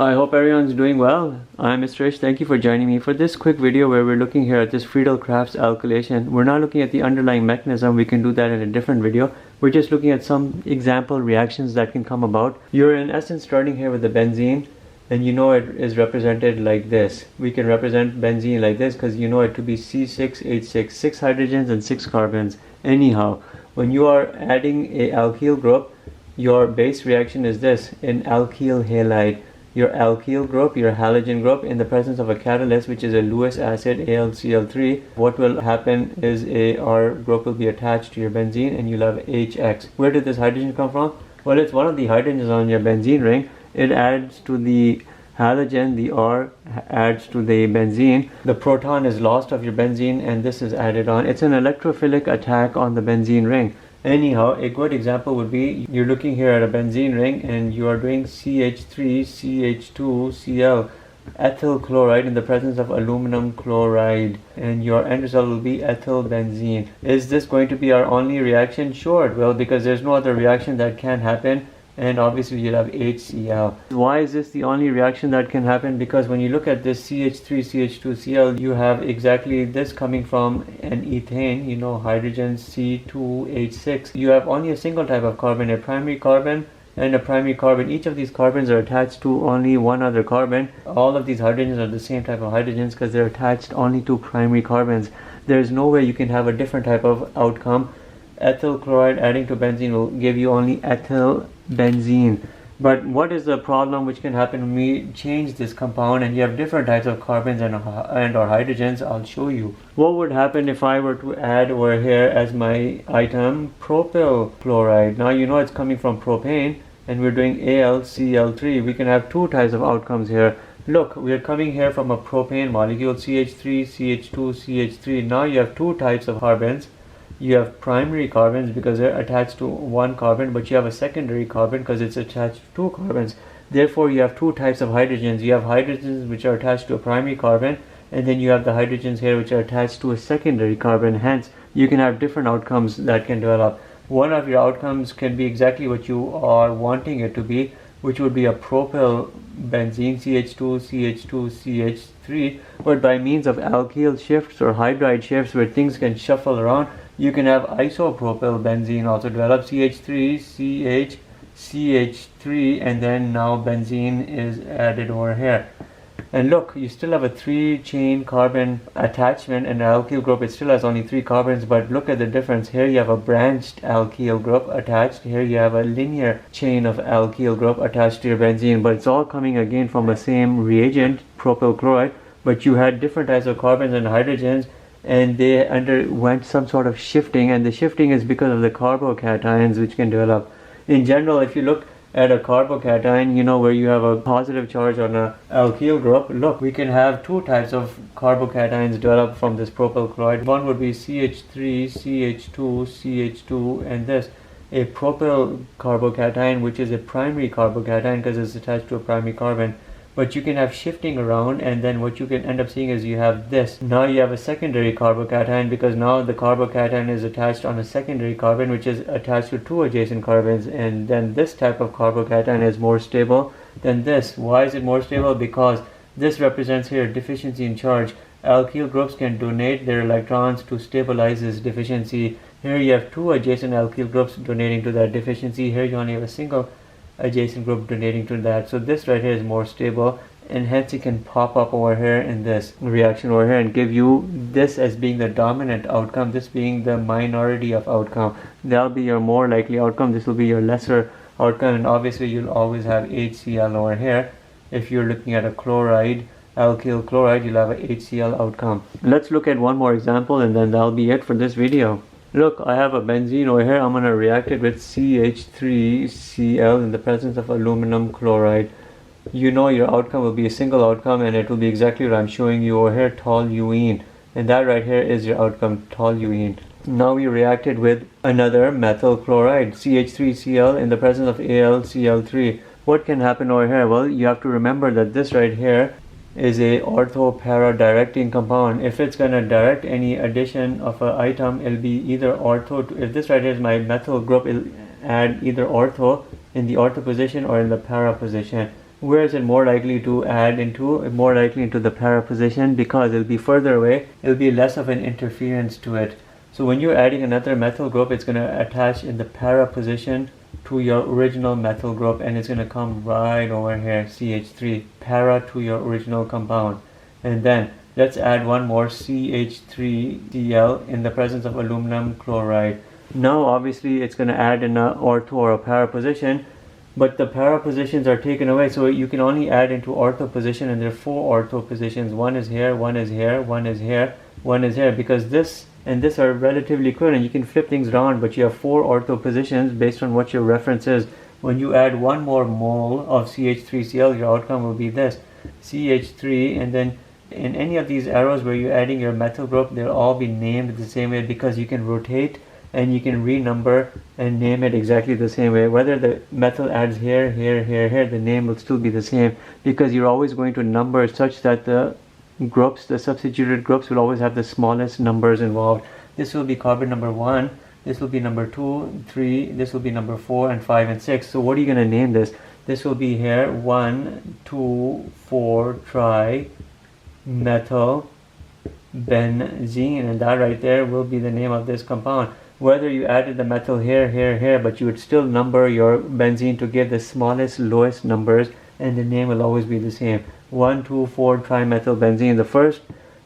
I hope everyone's doing well. I'm Mr. Ish. Thank you for joining me for this quick video where we're looking here at this Friedel-Crafts alkylation. We're not looking at the underlying mechanism. We can do that in a different video. We're just looking at some example reactions that can come about. You're in essence starting here with the benzene, and you know it is represented like this. We can represent benzene like this because you know it to be C6H6, 6 hydrogens and 6 carbons. Anyhow, when you are adding a alkyl group, your base reaction is this, an alkyl halide. Your alkyl group, your halogen group, in the presence of a catalyst, which is a Lewis acid, AlCl3, what will happen is R group will be attached to your benzene and you'll have HX. Where did this hydrogen come from? Well, it's one of the hydrogens on your benzene ring. It adds to the halogen, the R adds to the benzene. The proton is lost of your benzene and this is added on. It's an electrophilic attack on the benzene ring. Anyhow, a good example would be you're looking here at a benzene ring and you are doing CH3, CH2, Cl, ethyl chloride in the presence of aluminum chloride, and your end result will be ethyl benzene. Is this going to be our only reaction? Sure it will, because there's no other reaction that can happen, and obviously you'll have HCl. Why is this the only reaction that can happen? Because when you look at this CH3, CH2, Cl, you have exactly this coming from an ethane, you know, hydrogen C2H6. You have only a single type of carbon, a primary carbon and a primary carbon. Each of these carbons are attached to only one other carbon. All of these hydrogens are the same type of hydrogens because they're attached only to primary carbons. There's no way you can have a different type of outcome. Ethyl chloride adding to benzene will give you only ethyl benzene. But what is the problem which can happen when we change this compound and you have different types of carbons and or hydrogens? I'll show you. What would happen if I were to add over here as my item propyl chloride? Now you know it's coming from propane and we're doing AlCl3. We can have two types of outcomes here. Look, we are coming here from a propane molecule, CH3, CH2, CH3. Now you have two types of carbons. You have primary carbons because they're attached to one carbon, but you have a secondary carbon because it's attached to two carbons. Therefore, you have two types of hydrogens. You have hydrogens which are attached to a primary carbon, and then you have the hydrogens here which are attached to a secondary carbon. Hence, you can have different outcomes that can develop. One of your outcomes can be exactly what you are wanting it to be, which would be a propyl benzene, CH2, CH2, CH3, but by means of alkyl shifts or hydride shifts where things can shuffle around, you can have isopropyl benzene also develop, CH3, CH, CH3, and then now benzene is added over here. And look, you still have a 3-chain carbon attachment, and the alkyl group, it still has only 3 carbons, but look at the difference. Here you have a branched alkyl group attached, here you have a linear chain of alkyl group attached to your benzene, but it's all coming again from the same reagent, propyl chloride, but you had different types of carbons and hydrogens, and they underwent some sort of shifting, and the shifting is because of the carbocations which can develop. In general, if you look at a carbocation, you know, where you have a positive charge on a alkyl group, look, we can have two types of carbocations develop from this propyl chloride. One would be CH3, CH2, CH2, and this, a propyl carbocation, which is a primary carbocation because it's attached to a primary carbon. But you can have shifting around, and then what you can end up seeing is you have this. Now you have a secondary carbocation because now the carbocation is attached on a secondary carbon which is attached to two adjacent carbons, and then this type of carbocation is more stable than this. Why is it more stable? Because this represents here deficiency in charge. Alkyl groups can donate their electrons to stabilize this deficiency. Here you have two adjacent alkyl groups donating to that deficiency. Here you only have a single adjacent group donating to that. So this right here is more stable, and hence it can pop up over here in this reaction over here and give you this as being the dominant outcome, this being the minority of outcome. That'll be your more likely outcome, this will be your lesser outcome, and obviously you'll always have HCl over here. If you're looking at a chloride, alkyl chloride, you'll have a HCl outcome. Let's look at one more example and then that'll be it for this video. Look, I have a benzene over here. I'm going to react it with CH3Cl in the presence of aluminum chloride. You know your outcome will be a single outcome, and it will be exactly what I'm showing you over here, toluene. And that right here is your outcome, toluene. Now we reacted with another methyl chloride, CH3Cl in the presence of AlCl3. What can happen over here? Well, you have to remember that this right here is a ortho-para directing compound. If it's going to direct any addition of an item, it'll be either ortho to, if this right here is my methyl group, it'll add either ortho in the ortho position or in the para position. Where is it more likely to add into? More likely into the para position, because it'll be further away, it'll be less of an interference to it. So when you're adding another methyl group, it's going to attach in the para position to your original methyl group, and it's going to come right over here, CH3, para to your original compound. And then let's add one more, CH3Cl, in the presence of aluminum chloride. Now obviously it's going to add in a ortho or a para position, but the para positions are taken away, so you can only add into ortho position, and there are 4 ortho positions. One is here, one is here, one is here, one is here, because this and this are relatively equivalent. You can flip things around, but you have 4 ortho positions based on what your reference is. When you add one more mole of CH3Cl, your outcome will be this, CH3, and then in any of these arrows where you're adding your methyl group, they'll all be named the same way, because you can rotate and you can renumber and name it exactly the same way. Whether the methyl adds here, here, here, here, the name will still be the same, because you're always going to number such that the groups, the substituted groups, will always have the smallest numbers involved. This will be carbon number 1, this will be number 2, 3, this will be number 4, and 5, and 6. So what are you going to name this? This will be here 1, 2, 4 tri methyl benzene, and that right there will be the name of this compound. Whether you added the methyl here, here, here, but you would still number your benzene to give the smallest, lowest numbers, and the name will always be the same. 1, 2, 4 trimethyl benzene. The first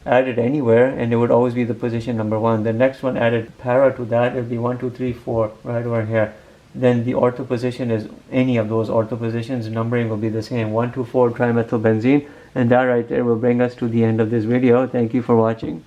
added anywhere, and it would always be the position number 1. The next one added para to that, it would be 1, 2, 3, 4, right over here. Then the ortho position is any of those ortho positions, numbering will be the same, 1, 2, 4 trimethyl benzene, and that right there will bring us to the end of this video. Thank you for watching.